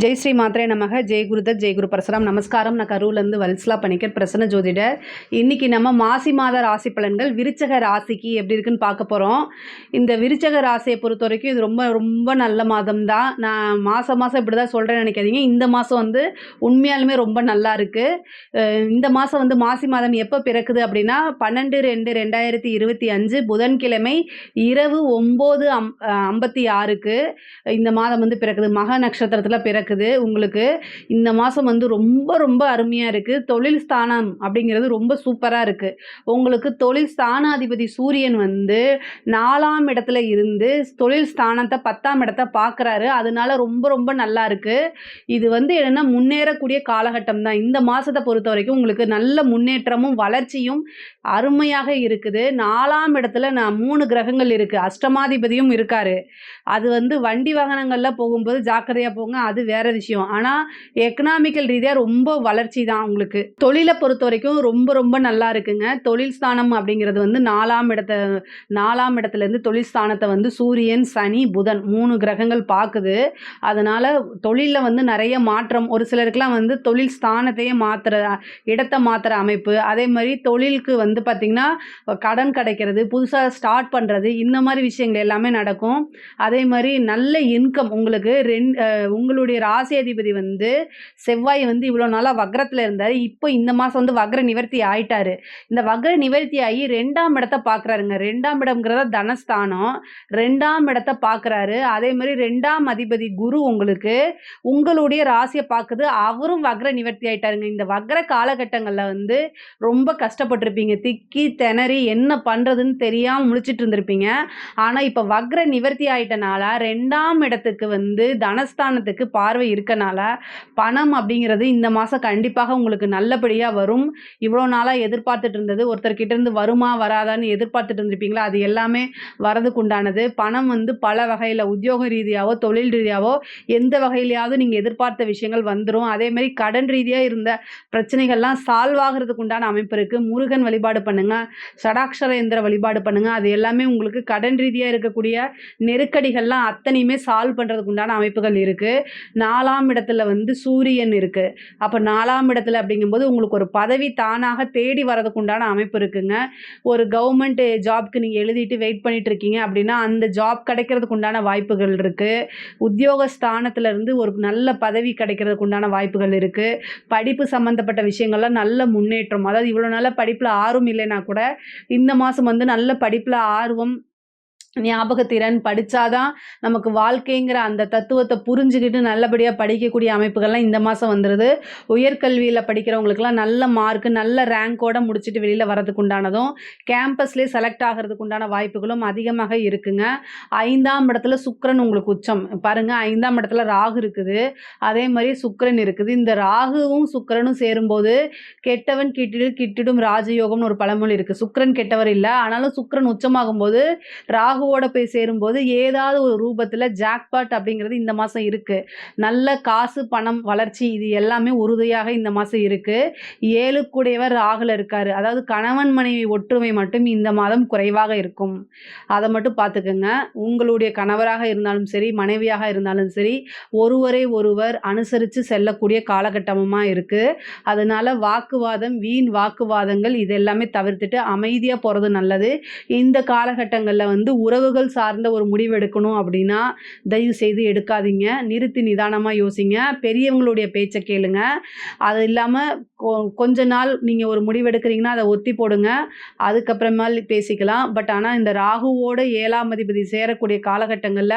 ஜெய் ஸ்ரீ மாத்ரே நமக. ஜெய் குருதத் ஜெய் குரு பரசுராம். நமஸ்காரம். நான் கரூர்லேருந்து வல்சலா பணிக்கர், பிரசன்ன ஜோதிடர். இன்றைக்கி நம்ம மாசி மாத ராசி பலன்கள் விருச்சக ராசிக்கு எப்படி இருக்குன்னு பார்க்க போகிறோம். இந்த விருச்சக ராசியை பொறுத்த வரைக்கும் இது ரொம்ப ரொம்ப நல்ல மாதம் தான். நான் மாதம் இப்படி தான் சொல்கிறேன்னு நினைக்காதீங்க. இந்த மாதம் வந்து உண்மையாலுமே ரொம்ப நல்லா இருக்குது. இந்த மாதம் வந்து மாசி மாதம் எப்போ பிறக்குது அப்படின்னா 12/2/2025 புதன்கிழமை இரவு 9:56க்கு இந்த மாதம் வந்து பிறக்குது. மக நட்சத்திரத்தில் பிறக்குது. உங்களுக்கு இந்த மாதம் வந்து ரொம்ப ரொம்ப அருமையாக இருக்குது. தொழில் ஸ்தானம் அப்படிங்கிறது ரொம்ப சூப்பராக இருக்குது. உங்களுக்கு தொழில் ஸ்தானாதிபதி சூரியன் வந்து 4ஆம் இடத்துல இருந்து தொழில் ஸ்தானத்தை 10ஆம் இடத்தை பார்க்குறாரு. அதனால ரொம்ப ரொம்ப நல்லா இருக்குது. இது வந்து என்னென்னா முன்னேறக்கூடிய காலகட்டம் தான். இந்த மாதத்தை பொறுத்த வரைக்கும் உங்களுக்கு நல்ல முன்னேற்றமும் வளர்ச்சியும் அருமையாக இருக்குது. 4ஆம் இடத்துல 3 கிரகங்கள் இருக்குது. அஷ்டமாதிபதியும் இருக்கார். அது வந்து வண்டி வாகனங்களில் போகும்போது ஜாக்கிரதையாக போங்க, அது வேற விஷயம். ஆனால் எக்கனாமிக்கல் ரீதியாக ரொம்ப வளர்ச்சி தான். உங்களுக்கு தொழிலை பொறுத்த வரைக்கும் ரொம்ப ரொம்ப நல்லா இருக்குங்க. தொழில் ஸ்தானம் அப்படிங்கிறது வந்து 4ஆம் இடத்துலேருந்து தொழில் ஸ்தானத்தை வந்து சூரியன், சனி, புதன் 3 கிரகங்கள் பார்க்குது. அதனால் தொழிலில் வந்து நிறைய மாற்றம். ஒரு சிலருக்குலாம் வந்து தொழில் ஸ்தானத்தையே இடத்தை மாற்றுற அமைப்பு. அதே மாதிரி தொழிலுக்கு வந்து பார்த்திங்கன்னா கடன் கிடைக்கிறது, புதுசாக ஸ்டார்ட் பண்ணுறது, இந்த மாதிரி விஷயங்கள் எல்லாமே நடக்கும். அதே மாதிரி நல்ல இன்கம் உங்களுக்கு. உங்களுடைய ராசி அதிபதி வந்து செவ்வாய் வந்து இவ்வளோ நாளாக வக்ரத்தில் இருந்தார். இப்போ இந்த மாதம் வந்து வக்ர நிவர்த்தி ஆயிட்டாரு. இந்த வக்ர நிவர்த்தி ஆகி 2ஆம் இடத்தை பார்க்குறாருங்க. 2ஆம் இடம்ங்கிறத தனஸ்தானம். 2ஆம் இடத்தை பார்க்குறாரு. அதே மாதிரி 2ஆம் அதிபதி குரு உங்களுக்கு உங்களுடைய ராசியை பார்க்குது. அவரும் வக்ர நிவர்த்தி ஆயிட்டாருங்க. இந்த வக்ர காலகட்டங்களில் வந்து ரொம்ப கஷ்டப்பட்டிருப்பீங்க. திக்கி திணறி என்ன பண்ணுறதுன்னு தெரியாமல் முழிச்சிட்டு இருந்திருப்பீங்க. ஆனால் இப்போ வக்ர நிவர்த்தி ஆயிட்டனால 2ஆம் இடத்துக்கு வந்து தனஸ்தானத்துக்கு பார்வை இருக்கனால பணம் அப்படிங்கிறது இந்த மாதம் கண்டிப்பாக உங்களுக்கு நல்லபடியாக வரும். இவ்வளோ நாளாக எதிர்பார்த்துட்டு இருந்தது, ஒருத்தர்கிட்ட இருந்து வருமா வராதான்னு எதிர்பார்த்துட்டு இருந்திருப்பீங்களா, அது எல்லாமே வரதுக்கு உண்டானது. பணம் வந்து பல வகையில் உத்தியோக ரீதியாவோ தொழில் ரீதியாவோ எந்த வகையிலையாவது நீங்கள் எதிர்பார்த்த விஷயங்கள் வந்துடும். அதேமாதிரி கடன் ரீதியாக இருந்த பிரச்சனைகள்லாம் சால்வ் ஆகிறதுக்கு உண்டான அமைப்பு இருக்குது. முருகன் வழிபாடு பண்ணுங்கள், ஷடாக்ஷரேந்திர வழிபாடு பண்ணுங்கள். அது எல்லாமே உங்களுக்கு கடன் ரீதியாக இருக்கக்கூடிய நெருக்கடிகள்லாம் அத்தனையுமே சால்வ் பண்ணுறதுக்கு உண்டான அமைப்புகள் இருக்குது. 4ஆம் இடத்துல வந்து சூரியன் இருக்குது. அப்போ 4ஆம் இடத்துல அப்படிங்கும்போது உங்களுக்கு ஒரு பதவி தானாக தேடி வரதுக்கு உண்டான அமைப்பு இருக்குங்க. ஒரு கவர்மெண்ட் ஜாப்க்கு நீங்கள் எழுதிட்டு வெயிட் பண்ணிட்டு இருக்கீங்க அப்படின்னா அந்த ஜாப் கிடைக்கிறதுக்கு உண்டான வாய்ப்புகள் இருக்குது. உத்தியோக ஸ்தானத்திலேருந்து ஒரு நல்ல பதவி கிடைக்கிறதுக்கு உண்டான வாய்ப்புகள் இருக்குது. படிப்பு சம்மந்தப்பட்ட விஷயங்கள்லாம் நல்ல முன்னேற்றம். அதாவது இவ்வளோ நாள் படிப்பில் ஆர்வம் இல்லைன்னா கூட இந்த மாதம் வந்து நல்ல படிப்பில் ஆர்வம், ஞாபகத்திறன், படித்தாதான் நமக்கு வாழ்க்கைங்கிற அந்த தத்துவத்தை புரிஞ்சுக்கிட்டு நல்லபடியாக படிக்கக்கூடிய அமைப்புகள்லாம் இந்த மாதம் வந்துடுது. உயர்கல்வியில் படிக்கிறவங்களுக்குலாம் நல்ல மார்க்கு, நல்ல ரேங்கோடு முடிச்சுட்டு வெளியில் வரதுக்கு உண்டானதும் கேம்பஸ்லேயே செலக்ட் ஆகிறதுக்கு உண்டான வாய்ப்புகளும் அதிகமாக இருக்குங்க. 5ஆம் இடத்துல சுக்கிரன் உங்களுக்கு உச்சம் பாருங்கள். 5ஆம் இடத்துல ராகு இருக்குது, அதே மாதிரி சுக்கிரன் இருக்குது. இந்த ராகுவும் சுக்கிரனும் சேரும்போது கெட்டவன் கிட்டிடும் ராஜயோகம்னு ஒரு பழமொழி இருக்குது. சுக்கிரன் கெட்டவர் இல்லை, ஆனாலும் சுக்கிரன் உச்சமாகும்போது ராகுவோட போய் சேரும்போது ஏதாவது ஒரு ரூபத்தில் ஜாக்பாட் அப்படிங்கிறது இந்த மாதம் இருக்குது. நல்ல காசு, பணம், வளர்ச்சி இது எல்லாமே உறுதியாக இந்த மாதம் இருக்குது. 7க்குடையவர் ராகுல இருக்கார். அதாவது கணவன் மனைவி ஒற்றுமை மட்டும் இந்த மாதம் குறைவாக இருக்கும். அதை மட்டும் பார்த்துக்குங்க. உங்களுடைய கணவராக இருந்தாலும் சரி, மனைவியாக இருந்தாலும் சரி, ஒருவரை ஒருவர் அனுசரித்து செல்லக்கூடிய காலகட்டமாக இருக்குது. அதனால் வாக்குவாதம், வீண் வாக்குவாதங்கள் இது எல்லாமே தவிர்த்துட்டு அமைதியாக போகிறது நல்லது. இந்த காலகட்டங்களில் வந்து உறவுகள் சார்ந்த ஒரு முடிவு எடுக்கணும் அப்படின்னா தயவு செய்து எடுக்காதீங்க. நிறுத்தி நிதானமாக யோசிங்க. பெரியவங்களுடைய பேச்சை கேளுங்க. அது இல்லாமல் கொஞ்ச நாள் நீங்கள் ஒரு முடிவு எடுக்கிறீங்கன்னா அதை ஒத்தி போடுங்க, அதுக்கப்புறமா பேசிக்கலாம். பட் ஆனால் இந்த ராகுவோட 7ஆம் அதிபதி சேரக்கூடிய காலகட்டங்களில்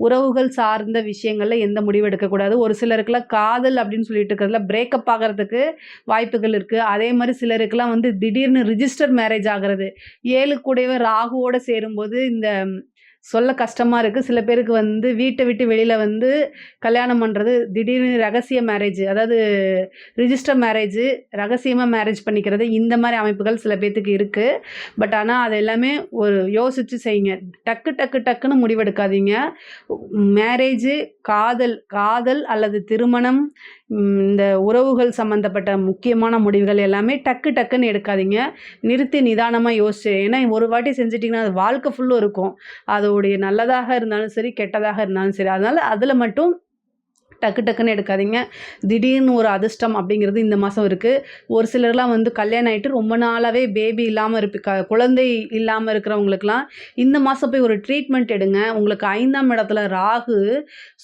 உறவுகள் சார்ந்த விஷயங்களில் எந்த முடிவு எடுக்கக்கூடாது. ஒரு சிலருக்குலாம் காதல் அப்படின்னு சொல்லிட்டு இருக்கிறதுல பிரேக்கப் ஆகிறதுக்கு வாய்ப்புகள் இருக்குது. அதே மாதிரி சிலருக்குலாம் வந்து திடீர்னு ரிஜிஸ்டர் மேரேஜ் ஆகிறது. 7க்குடையவர் ராகுவோடு சேரும்போது இந்த சொல்ல கஷ்டமாக இருக்குது. சில பேருக்கு வந்து வீட்டை விட்டு வெளியில் வந்து கல்யாணம் பண்ணுறது, திடீர்னு ரகசிய மேரேஜ், அதாவது ரிஜிஸ்டர் மேரேஜ், ரகசியமாக மேரேஜ் பண்ணிக்கிறது, இந்த மாதிரி அமைப்புகள் சில பேர்த்துக்கு இருக்குது. பட் ஆனால் அது எல்லாமே ஒரு யோசித்து செய்யுங்க. டக்குன்னு முடிவெடுக்காதீங்க. மேரேஜு, காதல் அல்லது திருமணம், இந்த உறவுகள் சம்மந்தப்பட்ட முக்கியமான முடிவுகள் எல்லாமே டக்குன்னு எடுக்காதீங்க. நிறுத்தி நிதானமாக யோசிச்சு. ஏன்னா ஒரு வாட்டி செஞ்சிட்டிங்கன்னா அது வாழ்க்கை ஃபுல்லும் இருக்கும். அதோடைய நல்லதாக இருந்தாலும் சரி, கெட்டதாக இருந்தாலும் சரி. அதனால் அதில் மட்டும் டக்கு டக்குன்னு எடுக்காதீங்க. திடீர்னு ஒரு அதிர்ஷ்டம் அப்படிங்கிறது இந்த மாதம் இருக்குது. ஒரு சிலர்லாம் வந்து கல்யாணம் ஆகிட்டு ரொம்ப நாளாகவே பேபி இல்லாமல் குழந்தை இல்லாமல் இருக்கிறவங்களுக்குலாம் இந்த மாதம் போய் ஒரு ட்ரீட்மெண்ட் எடுங்க. உங்களுக்கு 5ஆம் இடத்துல ராகு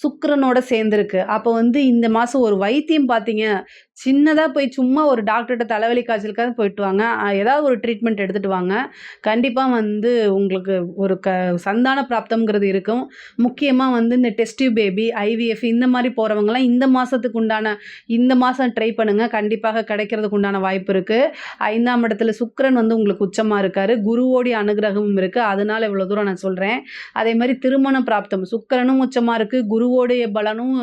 சுக்கிரனோட சேர்ந்துருக்கு. அப்போ வந்து இந்த மாதம் ஒரு வைத்தியம் பார்த்தீங்க, சின்னதாக போய் சும்மா ஒரு டாக்டர்கிட்ட தலைவலி காய்ச்சலுக்காக போயிட்டு வாங்க. ஏதாவது ஒரு ட்ரீட்மெண்ட் எடுத்துகிட்டு வாங்க. கண்டிப்பாக வந்து உங்களுக்கு ஒரு சந்தான பிராப்தம்ங்கிறது இருக்கும். முக்கியமாக வந்து இந்த டெஸ்ட் டியூப் பேபி, ஐவிஎஃப் இந்த மாதிரி போகிறவங்கலாம் இந்த மாதத்துக்கு உண்டான இந்த மாதம் ட்ரை பண்ணுங்கள். கண்டிப்பாக கிடைக்கிறதுக்கு உண்டான வாய்ப்பு இருக்குது. 5ஆம் இடத்துல சுக்கிரன் வந்து உங்களுக்கு உச்சமாக இருக்கார். குருவோடைய அனுகிரகமும் இருக்குது. அதனால் இவ்வளோ தூரம் நான் சொல்கிறேன். அதே மாதிரி திருமண பிராப்தம் சுக்கிரனும் உச்சமாக இருக்குது. குருவோடைய பலனும்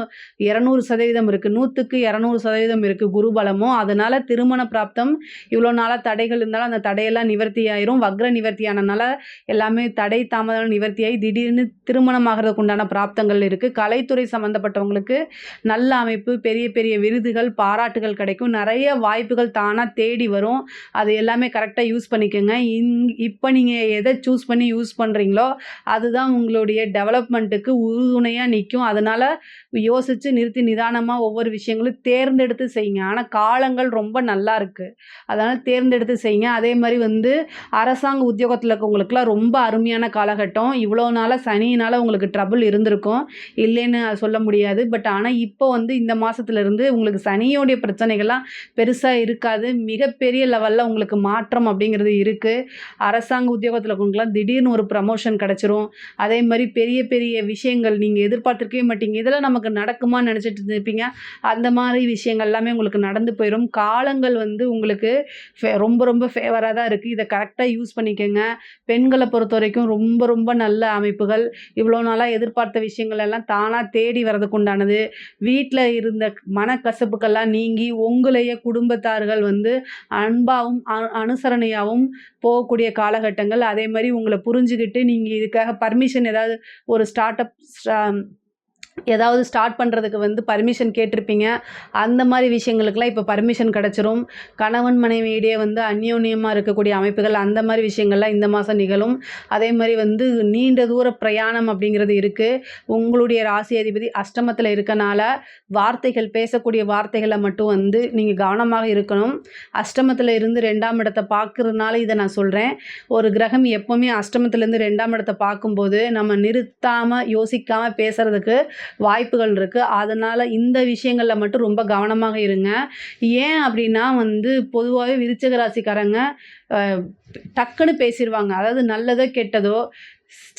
200% இருக்குது. 100க்கு 200% இருக்குது குரு பலமும். அதனால் திருமண பிராப்தம் இவ்வளோ நாளாக தடைகள் இருந்தாலும் அந்த தடையெல்லாம் நிவர்த்தி ஆயிரும். வக்ர நிவர்த்தி ஆனனால எல்லாமே தடை தாமதம் நிவர்த்தியாகி திடீர்னு திருமணம் ஆகிறதுக்கு உண்டான பிராப்தங்கள் இருக்குது. கலைத்துறை சம்மந்தப்பட்டவங்களுக்கு நல்ல அமைப்பு, பெரிய பெரிய விருதுகள், பாராட்டுகள் கிடைக்கும். நிறைய வாய்ப்புகள் தானாக தேடி வரும். அது எல்லாமே கரெக்டாக யூஸ் பண்ணிக்கோங்க. இப்போ நீங்கள் எதை சூஸ் பண்ணி யூஸ் பண்ணுறீங்களோ அதுதான் உங்களுடைய டெவலப்மெண்ட்டுக்கு உறுதுணையாக நிற்கும். அதனால் யோசித்து நிறுத்தி நிதானமாக ஒவ்வொரு விஷயங்களும் தேர்ந்தெடுத்து செய்யுங்க. ஆனால் காலங்கள் ரொம்ப நல்லா இருக்குது. அதனால் தேர்ந்தெடுத்து செய்யுங்க. அதே மாதிரி வந்து அரசாங்க உத்தியோகத்தில் இருக்கவங்களுக்குலாம் ரொம்ப அருமையான காலகட்டம். இவ்வளோ நாளாக சனியினால் உங்களுக்கு ட்ரபிள் இருந்திருக்கும், இல்லைன்னு சொல்ல முடியாது. பட் ஆனால் இப்போ வந்து இந்த மாதத்துலேருந்து உங்களுக்கு சனியோடைய பிரச்சனைகள்லாம் பெருசாக இருக்காது. மிகப்பெரிய லெவலில் உங்களுக்கு மாற்றம் அப்படிங்கிறது இருக்குது. அரசாங்க உத்தியோகத்தில் இருக்கவங்களுக்குலாம் திடீர்னு ஒரு ப்ரமோஷன் கிடச்சிரும். அதே மாதிரி பெரிய பெரிய விஷயங்கள் நீங்கள் எதிர்பார்த்துருக்கவே மாட்டீங்க. இதெல்லாம் நமக்கு நடக்குமான்னு நினச்சிட்டு இருப்பீங்க. அந்த மாதிரி விஷயங்கள் எல்லாமே உங்களுக்கு நடந்து போயிடும். காலங்கள் வந்து உங்களுக்கு ரொம்ப ரொம்ப ஃபேவராக தான் இருக்குது. இதை கரெக்டாக யூஸ் பண்ணிக்கோங்க. பெண்களை பொறுத்த வரைக்கும் ரொம்ப ரொம்ப நல்ல அமைப்புகள். இவ்வளோ நாளாக எதிர்பார்த்த விஷயங்கள் எல்லாம் தானாக தேடி வரதுக்கு உண்டானது. வீட்டில் இருந்த மனக்கசப்புக்கெல்லாம் நீங்கி உங்களையே குடும்பத்தார்கள் வந்து அன்பாகவும் அனுசரணையாகவும் போகக்கூடிய காலகட்டங்கள். அதே மாதிரி உங்களை புரிஞ்சுக்கிட்டு நீங்கள் இதுக்காக பர்மிஷன் ஏதாவது ஒரு ஏதாவது ஸ்டார்ட் பண்ணுறதுக்கு வந்து பர்மிஷன் கேட்டிருப்பீங்க. அந்த மாதிரி விஷயங்களுக்கெல்லாம் இப்போ பர்மிஷன் கிடச்சிரும். கணவன் மனைவியிடையே வந்து அந்யோன்யமாக இருக்கக்கூடிய அமைப்புகள், அந்த மாதிரி விஷயங்கள்லாம் இந்த மாதம் நிகழும். அதே மாதிரி வந்து நீண்ட தூர பிரயாணம் அப்படிங்கிறது இருக்குது. உங்களுடைய ராசி அதிபதி அஷ்டமத்தில் இருக்கனால வார்த்தைகள், பேசக்கூடிய வார்த்தைகளை மட்டும் வந்து நீங்கள் கவனமாக இருக்கணும். அஷ்டமத்தில் இருந்து 2ஆம் இடத்தை பார்க்குறதுனால இதை நான் சொல்கிறேன். ஒரு கிரகம் எப்போவுமே அஷ்டமத்திலேருந்து 2ஆம் இடத்தை பார்க்கும்போது நம்ம நிறுத்தாமல் யோசிக்காமல் பேசுகிறதுக்கு வாய்ப்புகள் இருக்குது. அதனால் இந்த விஷயங்களில் மட்டும் ரொம்ப கவனமாக இருங்க. ஏன் அப்படின்னா வந்து பொதுவாகவே விருச்சிக ராசிக்காரங்க டக்குன்னு பேசிடுவாங்க. அதாவது நல்லதோ கெட்டதோ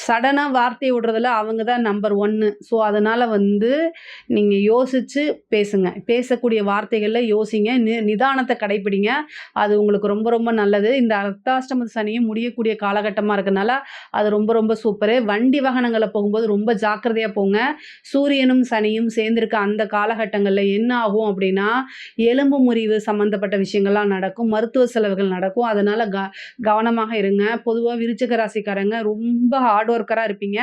சடனாக வார்த்தையை விடுறதுல அவங்க தான் நம்பர் 1. ஸோ அதனால் வந்து நீங்கள் யோசித்து பேசுங்க. பேசக்கூடிய வார்த்தைகளில் யோசிங்க. நிதானத்தை கடைப்பிடிங்க. அது உங்களுக்கு ரொம்ப ரொம்ப நல்லது. இந்த அர்த்தாஷ்டம சனியும் முடியக்கூடிய காலகட்டமாக இருக்கனால அது ரொம்ப ரொம்ப சூப்பரு. வண்டி வாகனங்களில் போகும்போது ரொம்ப ஜாக்கிரதையாக போங்க. சூரியனும் சனியும் சேர்ந்திருக்க அந்த காலகட்டங்களில் என்ன ஆகும் அப்படின்னா எலும்பு முறிவு சம்மந்தப்பட்ட விஷயங்கள்லாம் நடக்கும். மருத்துவ செலவுகள் நடக்கும். அதனால் கவனமாக இருங்க. பொதுவாக விருச்சிக ராசிக்காரங்க ரொம்ப ஹார்ட் ஒர்க்கராக இருப்பீங்க.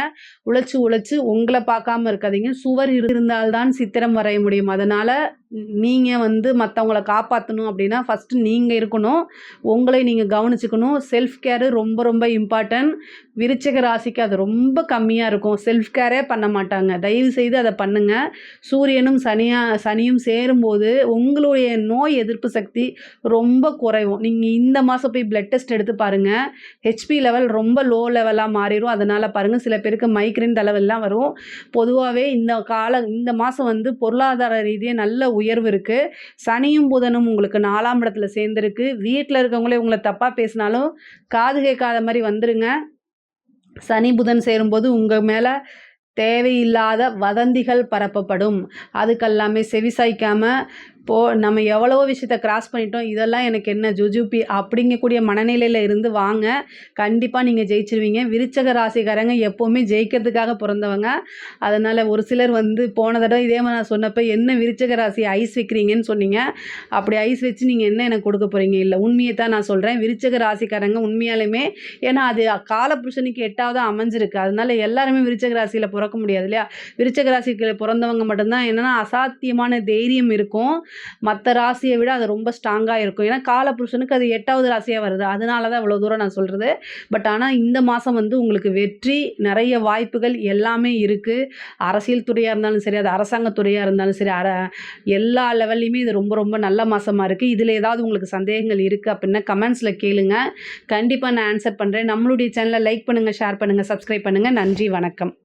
உழைச்சு உங்களை பார்க்காம இருக்காதீங்க. சுவர் இருந்தால்தான் சித்திரம் வரைய முடியும். அதனால் நீங்கள் வந்து மற்றவங்கள காப்பாற்றணும் அப்படின்னா ஃபஸ்ட்டு நீங்கள் இருக்கணும். உங்களை நீங்கள் கவனிச்சுக்கணும். செல்ஃப் கேரு ரொம்ப ரொம்ப இம்பார்ட்டன்ட். விருச்சிக ராசிக்கு அது ரொம்ப கம்மியாக இருக்கும். செல்ஃப் கேரே பண்ண மாட்டாங்க. தயவு செய்து அதை பண்ணுங்கள். சூரியனும் சனியும் சேரும்போது உங்களுடைய நோய் எதிர்ப்பு சக்தி ரொம்ப குறையும். நீங்கள் இந்த மாதம் போய் பிளட் டெஸ்ட் எடுத்து பாருங்கள். ஹெச்பி லெவல் ரொம்ப லோ லெவலாக மாறிடும். அதனால் பாருங்கள், சில பேருக்கு மைக்ரேன் தலைவெல்லாம் வரும். பொதுவாகவே இந்த மாதம் வந்து பொருளாதார ரீதியாக நல்ல உயர்வு இருக்குது. சனியும் புதனும் உங்களுக்கு 4ஆம் இடத்துல சேர்ந்துருக்கு. வீட்டில் இருக்கவங்களே உங்களை தப்பாக பேசினாலும் காது கேட்காத மாதிரி வந்துருங்க. சனி புதன் சேரும்போது உங்கள் மேலே தேவையில்லாத வதந்திகள் பரப்பப்படும். அதுக்கெல்லாமே செவிசாய்க்காமல் நம்ம எவ்வளவோ விஷயத்தை கிராஸ் பண்ணிட்டோம், இதெல்லாம் எனக்கு என்ன ஜுஜுபி அப்படிங்கக்கூடிய மனநிலையில் இருந்து வாங்க. கண்டிப்பாக நீங்கள் ஜெயிச்சிருவீங்க. விருச்சக ராசிக்காரங்க எப்போவுமே ஜெயிக்கிறதுக்காக பிறந்தவங்க. அதனால் ஒரு சிலர் வந்து போன தடவை இதே மாதிரி நான் சொன்னப்போ என்ன விருச்சக ராசி ஐஸ் வைக்கிறீங்கன்னு சொன்னீங்க. அப்படி ஐஸ் வச்சு நீங்கள் என்ன எனக்கு கொடுக்க போகிறீங்க? இல்லை, உண்மையை தான் நான் சொல்கிறேன். விருச்சக ராசிக்காரங்க உண்மையாலுமே, ஏன்னா அது காலபுருஷனுக்கு 8வது அமைஞ்சிருக்கு. அதனால் எல்லாருமே விருச்சக ராசியில் பிறக்க முடியாது இல்லையா? விருச்சக ராசிக்கு பிறந்தவங்க மட்டும்தான் என்னென்னா அசாத்தியமான தைரியம் இருக்கும். மத்த ராசிய விட அது ரொம்ப ஸ்ட்ராங்கா இருக்கும். ஏன்னா காலபுருஷனுக்கு அது 8வது ராசியா வருது. அதனால தான் இவ்வளோ தூரம் நான் சொல்றது. பட் ஆனா இந்த மாசம் வந்து உங்களுக்கு வெற்றி, நெறைய வாய்ப்புகள் எல்லாமே இருக்கு. அரசியல் துறையா இருந்தாலும் சரி, அது அரசாங்க துறையா இருந்தாலும் சரி, எல்லா லெவல்லயுமே இது ரொம்ப ரொம்ப நல்ல மாசமா இருக்கு. இதுல ஏதாவது உங்களுக்கு சந்தேகங்கள் இருக்கு அப்டின்னா கமெண்ட்ஸ்ல கேளுங்க. கண்டிப்பா நான் ஆன்சர் பண்றேன். நம்மளுடைய சேனல லைக் பண்ணுங்க, ஷேர் பண்ணுங்க, சப்ஸ்கிரைப் பண்ணுங்க. நன்றி, வணக்கம்.